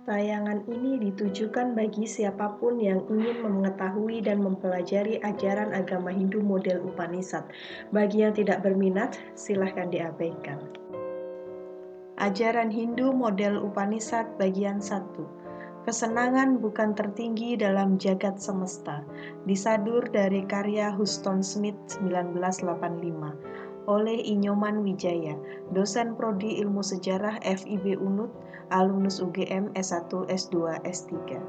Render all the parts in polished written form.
Tayangan ini ditujukan bagi siapapun yang ingin mengetahui dan mempelajari ajaran agama Hindu model Upanishad. Bagi yang tidak berminat, silahkan diabaikan. Ajaran Hindu model Upanishad bagian 1. Kesenangan bukan tertinggi dalam jagat semesta. Disadur dari karya Huston Smith 1985 oleh Inyoman Wijaya, dosen prodi Ilmu Sejarah FIB Unut, alumnus UGM S1, S2, S3.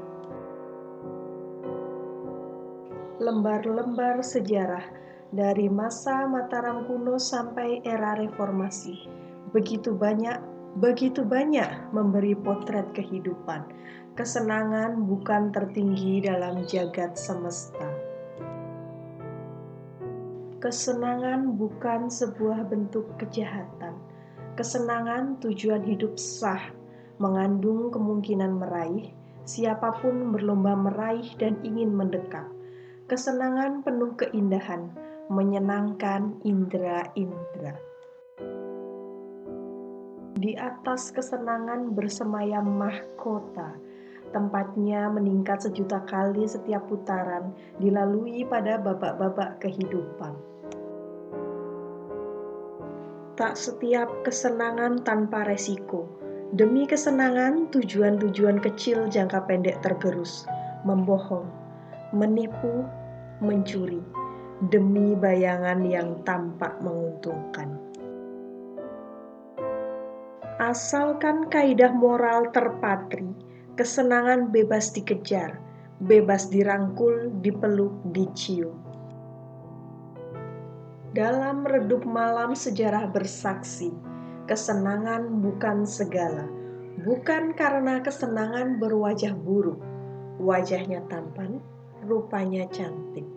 Lembar-lembar sejarah dari masa Mataram kuno sampai era reformasi. Begitu banyak memberi potret kehidupan. Kesenangan bukan tertinggi dalam jagat semesta. Kesenangan bukan sebuah bentuk kejahatan. Kesenangan tujuan hidup sah, mengandung kemungkinan meraih. Siapapun berlomba meraih dan ingin mendekat. Kesenangan penuh keindahan, menyenangkan indera-indera. Di atas kesenangan bersemayam mahkota. Tempatnya meningkat sejuta kali setiap putaran, dilalui pada babak-babak kehidupan. Tak setiap kesenangan tanpa resiko. Demi kesenangan, tujuan-tujuan kecil jangka pendek tergerus, membohong, menipu, mencuri, demi bayangan yang tampak menguntungkan. Asalkan kaidah moral terpatri, kesenangan bebas dikejar, bebas dirangkul, dipeluk, dicium. Dalam redup malam sejarah bersaksi, kesenangan bukan segala. Bukan karena kesenangan berwajah buruk, wajahnya tampan, rupanya cantik.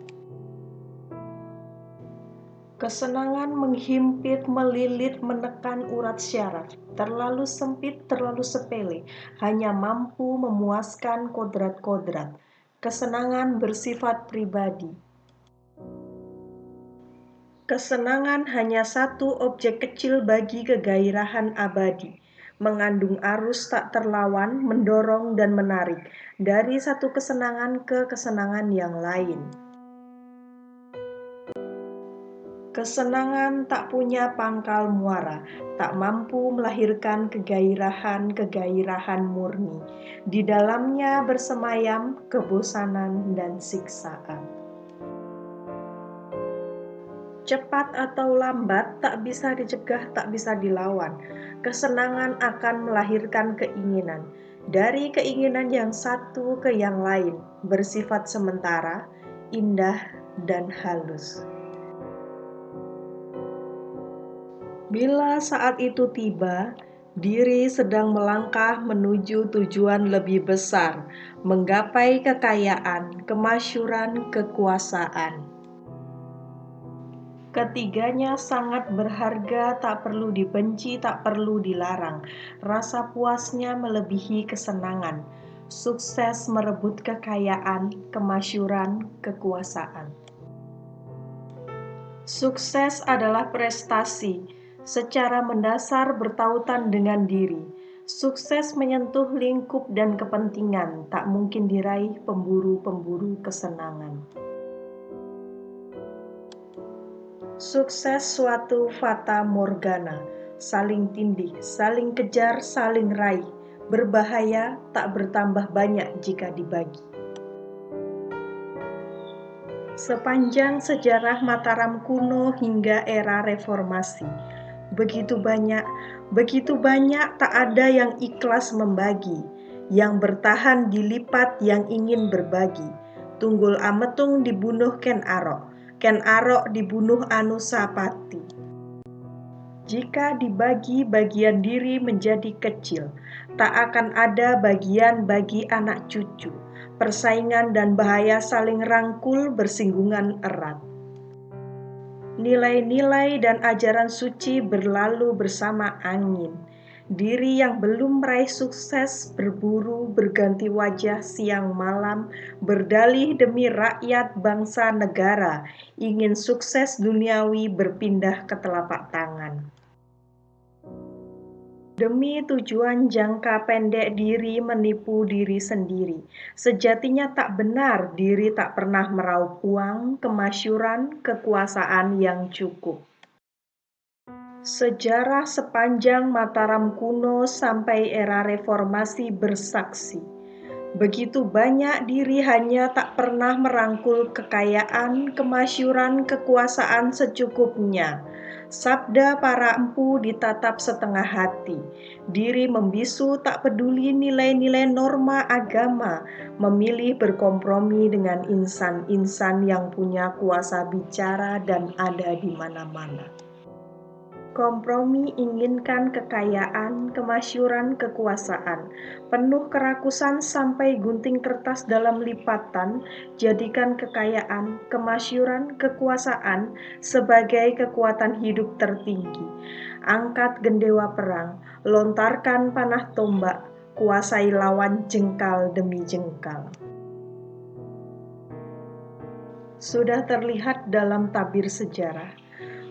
Kesenangan menghimpit, melilit, menekan urat syaraf, terlalu sempit, terlalu sepele, hanya mampu memuaskan kodrat-kodrat. Kesenangan bersifat pribadi. Kesenangan hanya satu objek kecil bagi kegairahan abadi, mengandung arus tak terlawan, mendorong dan menarik, dari satu kesenangan ke kesenangan yang lain. Kesenangan tak punya pangkal muara, tak mampu melahirkan kegairahan murni. Di dalamnya bersemayam kebosanan dan siksaan. Cepat atau lambat, tak bisa dicegah, tak bisa dilawan. Kesenangan akan melahirkan keinginan. Dari keinginan yang satu ke yang lain, bersifat sementara, indah, dan halus. Bila saat itu tiba, diri sedang melangkah menuju tujuan lebih besar, menggapai kekayaan, kemasyhuran, kekuasaan. Ketiganya sangat berharga, tak perlu dibenci, tak perlu dilarang. Rasa puasnya melebihi kesenangan. Sukses merebut kekayaan, kemasyhuran, kekuasaan. Sukses adalah prestasi, secara mendasar bertautan dengan diri. Sukses menyentuh lingkup dan kepentingan, tak mungkin diraih pemburu-pemburu kesenangan. Sukses suatu fata morgana, saling tindih, saling kejar, saling raih, berbahaya, tak bertambah banyak jika dibagi. Sepanjang sejarah Mataram kuno hingga era reformasi, begitu banyak tak ada yang ikhlas membagi, yang bertahan dilipat, yang ingin berbagi. Tunggul Ametung dibunuh Ken Arok dibunuh Anusapati. Jika dibagi bagian diri menjadi kecil, tak akan ada bagian bagi anak cucu. Persaingan dan bahaya saling rangkul bersinggungan erat. Nilai-nilai dan ajaran suci berlalu bersama angin. Diri yang belum meraih sukses berburu berganti wajah siang malam, berdalih demi rakyat bangsa negara, ingin sukses duniawi berpindah ke telapak tangan. Demi tujuan jangka pendek diri menipu diri sendiri. Sejatinya tak benar diri tak pernah meraup uang, kemasyuran, kekuasaan yang cukup. Sejarah sepanjang Mataram kuno sampai era reformasi bersaksi. Begitu banyak diri hanya tak pernah merangkul kekayaan, kemasyuran, kekuasaan secukupnya. Sabda para empu ditatap setengah hati. Diri membisu tak peduli nilai-nilai norma agama, memilih berkompromi dengan insan-insan yang punya kuasa bicara dan ada di mana-mana. Kompromi inginkan kekayaan, kemasyuran, kekuasaan, penuh kerakusan sampai gunting kertas dalam lipatan, jadikan kekayaan, kemasyuran, kekuasaan sebagai kekuatan hidup tertinggi. Angkat gendewa perang, lontarkan panah tombak, kuasai lawan jengkal demi jengkal. Sudah terlihat dalam tabir sejarah,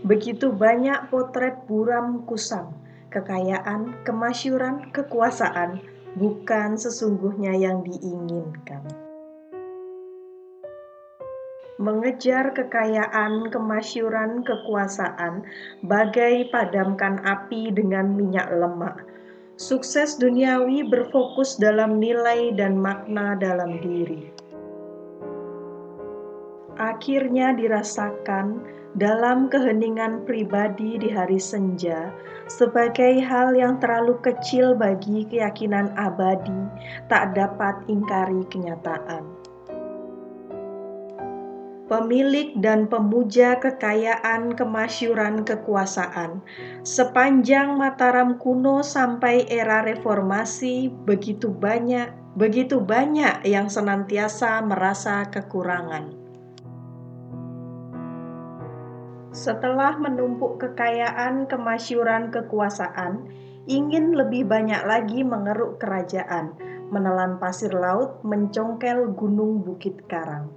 begitu banyak potret buram kusam, kekayaan, kemasyuran, kekuasaan bukan sesungguhnya yang diinginkan. Mengejar kekayaan, kemasyuran, kekuasaan bagai padamkan api dengan minyak lemak. Sukses duniawi berfokus dalam nilai dan makna dalam diri. Akhirnya dirasakan dalam keheningan pribadi di hari senja sebagai hal yang terlalu kecil bagi keyakinan abadi, tak dapat ingkari kenyataan. Pemilik dan pemuja kekayaan, kemasyuran, kekuasaan, sepanjang Mataram kuno sampai era reformasi begitu banyak yang senantiasa merasa kekurangan. Setelah menumpuk kekayaan, kemasyuran, kekuasaan, ingin lebih banyak lagi mengeruk kerajaan, menelan pasir laut, mencongkel gunung bukit karang.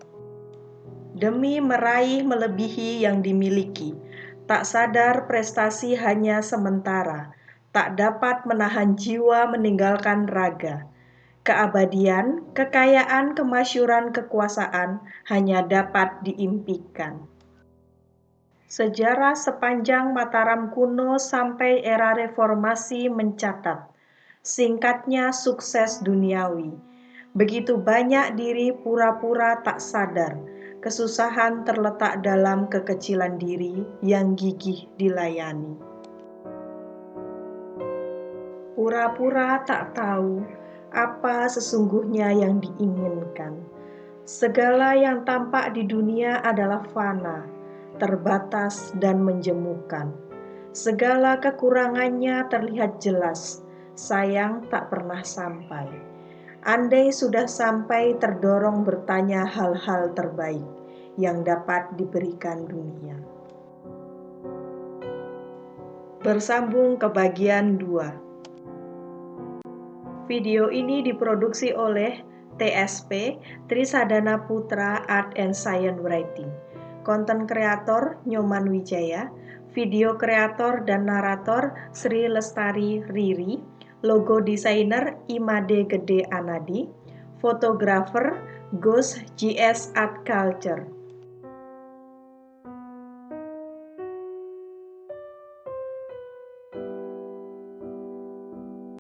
Demi meraih melebihi yang dimiliki, tak sadar prestasi hanya sementara, tak dapat menahan jiwa meninggalkan raga. Keabadian, kekayaan, kemasyuran, kekuasaan hanya dapat diimpikan. Sejarah sepanjang Mataram kuno sampai era reformasi mencatat, singkatnya sukses duniawi. Begitu banyak diri pura-pura tak sadar, kesusahan terletak dalam kekecilan diri yang gigih dilayani. Pura-pura tak tahu apa sesungguhnya yang diinginkan. Segala yang tampak di dunia adalah fana, terbatas dan menjemukan. Segala kekurangannya terlihat jelas, sayang tak pernah sampai. Andai sudah sampai terdorong bertanya hal-hal terbaik yang dapat diberikan dunia. Bersambung ke bagian 2. Video ini diproduksi oleh TSP, Trisadana Putra Art and Science Writing. Konten kreator Nyoman Wijaya, video kreator dan narator Sri Lestari Riri, logo desainer Imade Gede Anadi, fotografer Gus GS Art Culture.